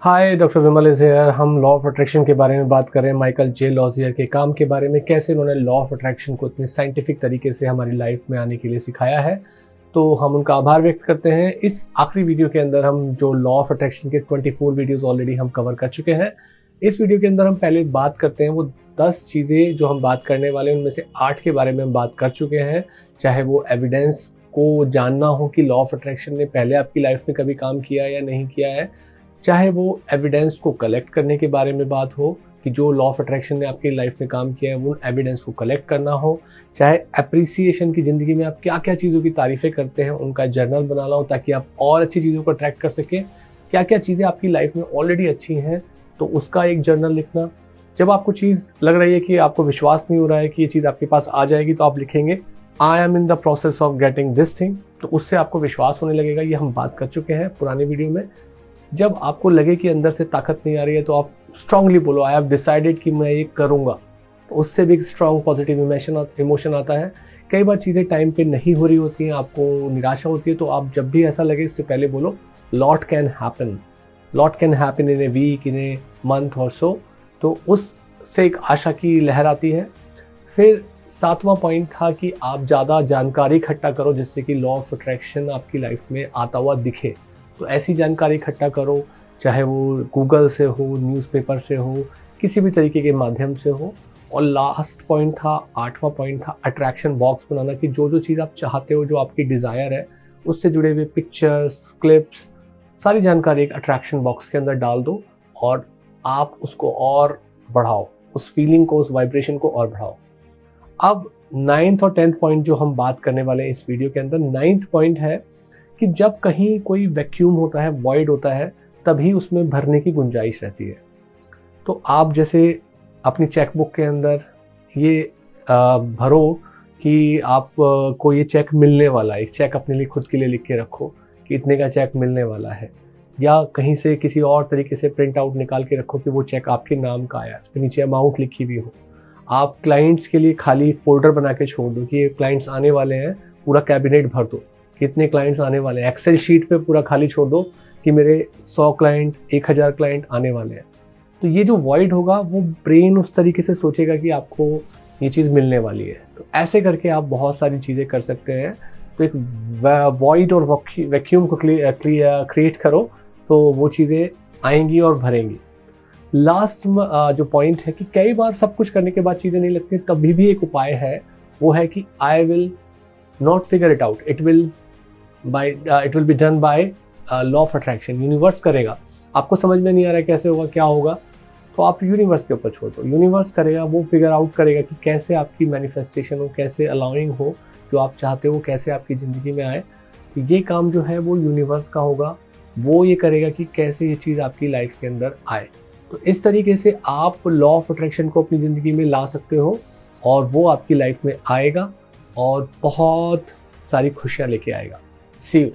Hi, doctor Vimal is here. हम law of attraction के बारे में बात कर रहे हैं, माइकल जे लॉजियर के काम के बारे में, कैसे उन्होंने लॉ ऑफ अट्रैक्शन को इतने साइंटिफिक तरीके से हमारी लाइफ में आने के लिए सिखाया है। तो हम उनका आभार व्यक्त करते हैं। इस आखिरी वीडियो के अंदर हम जो लॉ ऑफ अट्रैक्शन के 24 वीडियोस ऑलरेडी हम कवर कर चुके हैं। इस वीडियो के अंदर हम पहले बात करते हैं वो 10 चीज़ें जो हम बात करने वाले हैं, उनमें से 8 के बारे में हम बात कर चुके हैं। चाहे वो एविडेंस को जानना हो कि लॉ ऑफ अट्रैक्शन ने पहले आपकी लाइफ में कभी काम किया या नहीं किया है, चाहे वो एविडेंस को कलेक्ट करने के बारे में बात हो कि जो लॉ ऑफ अट्रैक्शन ने आपकी लाइफ में काम किया है वो एविडेंस को कलेक्ट करना हो, चाहे अप्रिसिएशन की ज़िंदगी में आप क्या क्या चीज़ों की तारीफ़ें करते हैं उनका जर्नल बनाना हो ताकि आप और अच्छी चीज़ों को अट्रैक्ट कर सकें, क्या क्या चीज़ें आपकी लाइफ में ऑलरेडी अच्छी हैं तो उसका एक जर्नल लिखना। जब आपको चीज़ लग रही है कि आपको विश्वास नहीं हो रहा है कि ये चीज़ आपके पास आ जाएगी तो आप लिखेंगे I am in the process of getting this thing, तो उससे आपको विश्वास होने लगेगा। ये हम बात कर चुके हैं पुराने वीडियो में। जब आपको लगे कि अंदर से ताकत नहीं आ रही है तो आप स्ट्रांगली बोलो आई हैव डिसाइडेड कि मैं ये करूँगा, तो उससे भी एक स्ट्रांग पॉजिटिव इमोशन आता है। कई बार चीज़ें टाइम पे नहीं हो रही होती हैं, आपको निराशा होती है, तो आप जब भी ऐसा लगे इससे पहले बोलो lot can happen in a week, in a month और सो, तो उससे एक आशा की लहर आती है। फिर 7वां पॉइंट था कि आप ज़्यादा जानकारी इकट्ठा करो जिससे कि लॉ ऑफ अट्रैक्शन आपकी लाइफ में आता हुआ दिखे। तो ऐसी जानकारी इकट्ठा करो, चाहे वो गूगल से हो, न्यूज़पेपर से हो, किसी भी तरीके के माध्यम से हो। और लास्ट पॉइंट था, 8वां पॉइंट था अट्रैक्शन बॉक्स बनाना कि जो जो चीज़ आप चाहते हो, जो आपकी डिज़ायर है, उससे जुड़े हुए पिक्चर्स, क्लिप्स, सारी जानकारी एक अट्रैक्शन बॉक्स के अंदर डाल दो और आप उसको और बढ़ाओ, उस फीलिंग को, उस वाइब्रेशन को और बढ़ाओ। अब 9th और 10th पॉइंट जो हम बात करने वाले हैं इस वीडियो के अंदर, 9th पॉइंट है कि जब कहीं कोई वैक्यूम होता है, वॉइड होता है, तभी उसमें भरने की गुंजाइश रहती है। तो आप जैसे अपनी चेकबुक के अंदर ये भरो कि आप को ये चेक मिलने वाला है, एक चेक अपने लिए खुद के लिए लिख के रखो कि इतने का चेक मिलने वाला है, या कहीं से किसी और तरीके से प्रिंट आउट निकाल के रखो कि वो चेक आपके नाम का आया, उसके नीचे अमाउंट लिखी हुई हो। आप क्लाइंट्स के लिए खाली फोल्डर बना के छोड़ दो कि ये क्लाइंट्स आने वाले हैं, पूरा कैबिनेट भर दो, कितने क्लाइंट्स आने वाले हैं। एक्सेल शीट पे पूरा खाली छोड़ दो कि मेरे 100 क्लाइंट, 1000 क्लाइंट आने वाले हैं। तो ये जो वॉइड होगा वो ब्रेन उस तरीके से सोचेगा कि आपको ये चीज़ मिलने वाली है। तो ऐसे करके आप बहुत सारी चीज़ें कर सकते हैं। तो एक वॉइड और वैक्यूम को क्रिएट करो तो वो चीज़ें आएंगी और भरेंगी। लास्ट जो पॉइंट है कि कई बार सब कुछ करने के बाद चीज़ें नहीं लगती, तभी भी एक उपाय है, वो है कि I will not figure it out, it will be done by law of attraction. Universe करेगा, आपको समझ में नहीं आ रहा है कैसे होगा, क्या होगा, तो आप यूनिवर्स के ऊपर छोड़ दो। यूनिवर्स करेगा, वो फिगर आउट करेगा कि कैसे आपकी मैनिफेस्टेशन हो, कैसे अलाउइंग हो, जो आप चाहते हो कैसे आपकी ज़िंदगी में आए। तो ये काम जो है वो यूनिवर्स का होगा, वो ये करेगा कि कैसे ये चीज़ आपकी लाइफ के अंदर आए। तो इस तरीके से आप लॉ ऑफ अट्रैक्शन को अपनी ज़िंदगी में ला सकते हो और वो आपकी लाइफ में आएगा और बहुत सारी खुशियाँ लेके आएगा। सी यू।